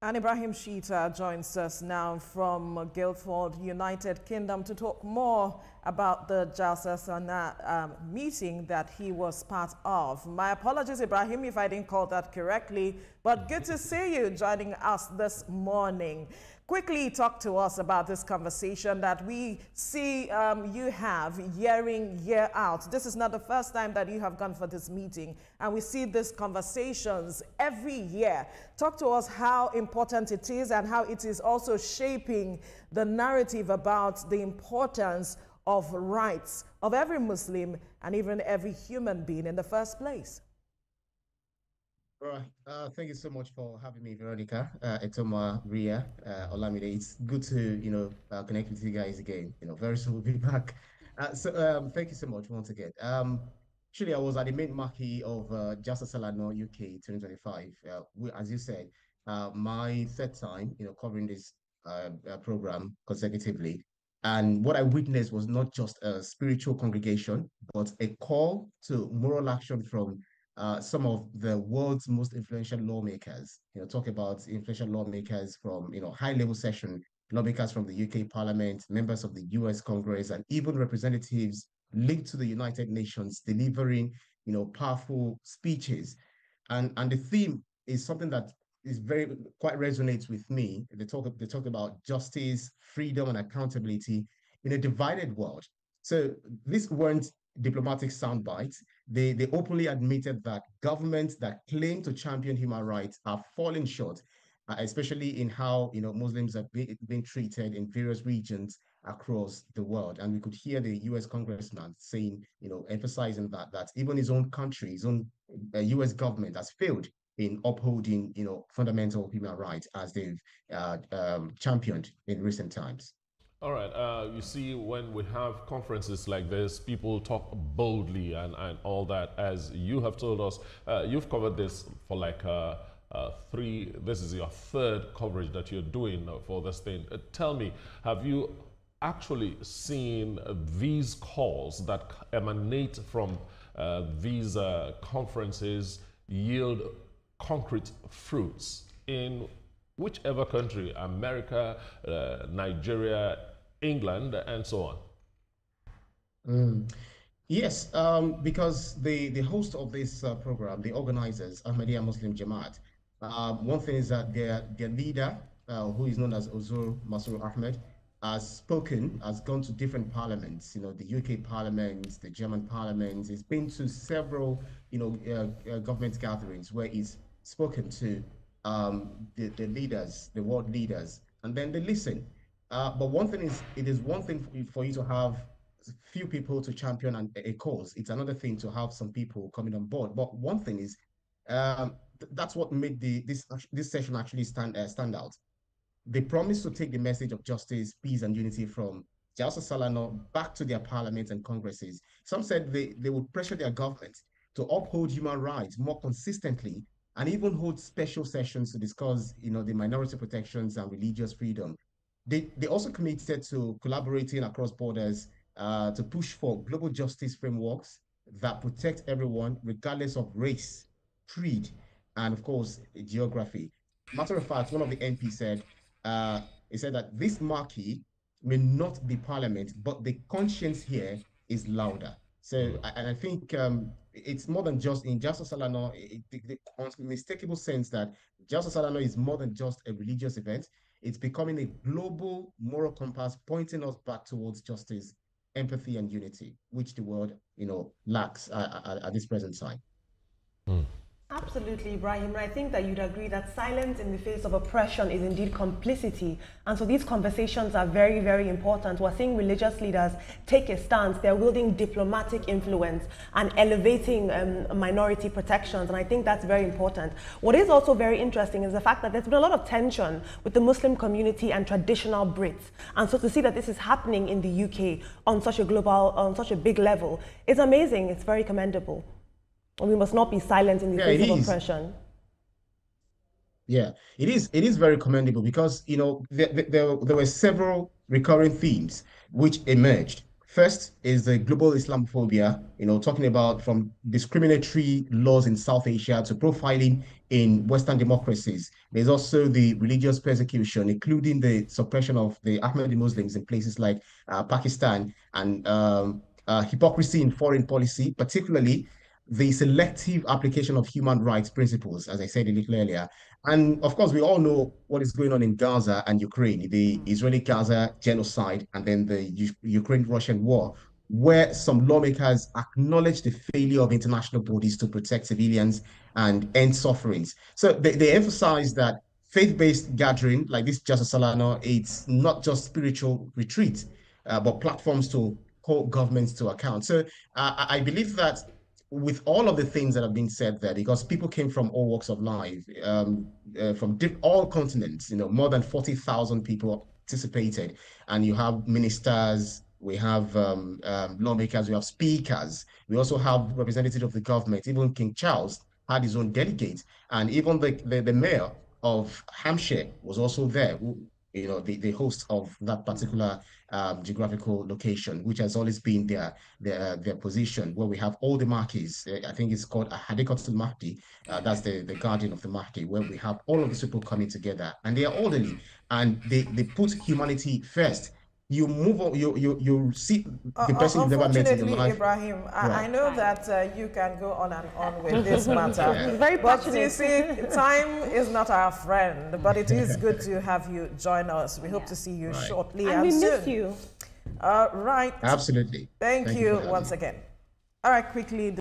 And Ibrahim Shita joins us now from Guildford, United Kingdom, to talk more about the Jalsa Sana meeting that he was part of. My apologies, Ibrahim, if I didn't call that correctly, but good to see you joining us this morning. Quickly talk to us about this conversation that we see you have year in, year out. This is not the first time that you have gone for this meeting, and we see these conversations every year. Talk to us how important it is and how it is also shaping the narrative about the importance of rights of every Muslim and even every human being in the first place. All right. Thank you so much for having me, Veronica, Etoma, Ria, Olamide. It's good to, connect with you guys again. Very soon we'll be back. Thank you so much once again. Actually, I was at the main marquee of Justice Salano UK 2025. As you said, my third time, covering this program consecutively. And what I witnessed was not just a spiritual congregation, but a call to moral action from some of the world's most influential lawmakers. Talk about influential lawmakers from high-level session, lawmakers from the UK Parliament, members of the US Congress, and even representatives linked to the United Nations delivering powerful speeches. And the theme is something that is very quite resonates with me. They talk about justice, freedom, and accountability in a divided world. So these weren't diplomatic sound bites. They openly admitted that governments that claim to champion human rights are falling short, especially in how Muslims are being treated in various regions across the world. And we could hear the U.S. congressman saying, emphasizing that even his own country, his own U.S. government has failed in upholding, fundamental human rights as they've championed in recent times. All right. You see, when we have conferences like this, people talk boldly and all that. As you have told us, you've covered this for like this is your third coverage that you're doing for this thing. Tell me, have you actually seen these calls that emanate from these conferences yield concrete fruits in whichever country, America, Nigeria, England, and so on? Mm. Yes, because the host of this program, the organizers, Ahmadiyya Muslim Jamaat, one thing is that their leader, who is known as Ozur Masur Ahmed, has gone to different parliaments, the UK Parliament, the German Parliament. He's been to several, government gatherings where he's spoken to the leaders, the world leaders, and then they listen. But one thing is, it is one thing for you to have few people to champion a cause. It's another thing to have some people coming on board. But one thing is, that's what made this session actually stand out. They promised to take the message of justice, peace, and unity from Jalsa Salano back to their parliaments and congresses. Some said they would pressure their government to uphold human rights more consistently and even hold special sessions to discuss, the minority protections and religious freedom. They also committed to collaborating across borders to push for global justice frameworks that protect everyone, regardless of race, creed, and of course, geography. Matter of fact, one of the MPs said, he said that this marquee may not be parliament, but the conscience here is louder. So, and I think it's more than just in Justice Salano, the unmistakable sense that Justice Salano is more than just a religious event. It's becoming a global moral compass pointing us back towards justice, empathy, and unity, which the world, lacks at this present time. Absolutely, Ibrahim. And I think that you'd agree that silence in the face of oppression is indeed complicity. And so these conversations are very, very important. We're seeing religious leaders take a stance. They're wielding diplomatic influence and elevating minority protections. And I think that's very important. What is also very interesting is the fact that there's been a lot of tension with the Muslim community and traditional Brits. And so to see that this is happening in the UK on such a global, on such a big level, is amazing. It's very commendable. We must not be silent in the face of oppression. Yeah, it is. It is very commendable because there were several recurring themes which emerged. First is the global Islamophobia, talking about from discriminatory laws in South Asia to profiling in Western democracies. There's also the religious persecution, including the suppression of the Ahmadi Muslims in places like Pakistan, and hypocrisy in foreign policy, particularly the selective application of human rights principles, as I said a little earlier. And of course, we all know what is going on in Gaza and Ukraine, the Israeli-Gaza genocide, and then the Ukraine-Russian war, where some lawmakers acknowledge the failure of international bodies to protect civilians and end sufferings. So they emphasize that faith-based gathering like this Jasa Salano, it's not just spiritual retreat, but platforms to hold governments to account. So I believe that with all of the things that have been said there, because people came from all walks of life, from all continents, more than 40,000 people participated, and you have ministers, we have lawmakers, we have speakers, we also have representatives of the government. Even King Charles had his own delegate, and even the mayor of Hampshire was also there, the host of that particular geographical location, which has always been their position, where we have all the Mahdis. I think it's called a Hadikotul Mahdi. That's the guardian of the Mahdi, where we have all of these people coming together, and they are orderly, and they put humanity first. You move on, you see the person you've never met in your life. Ibrahim, I know that you can go on and on with this matter. Yeah. Very passionate. But you see, time is not our friend, but it is good to have you join us. We hope to see you shortly and we soon. miss you. Right. Absolutely. Thank you once again. All right, quickly.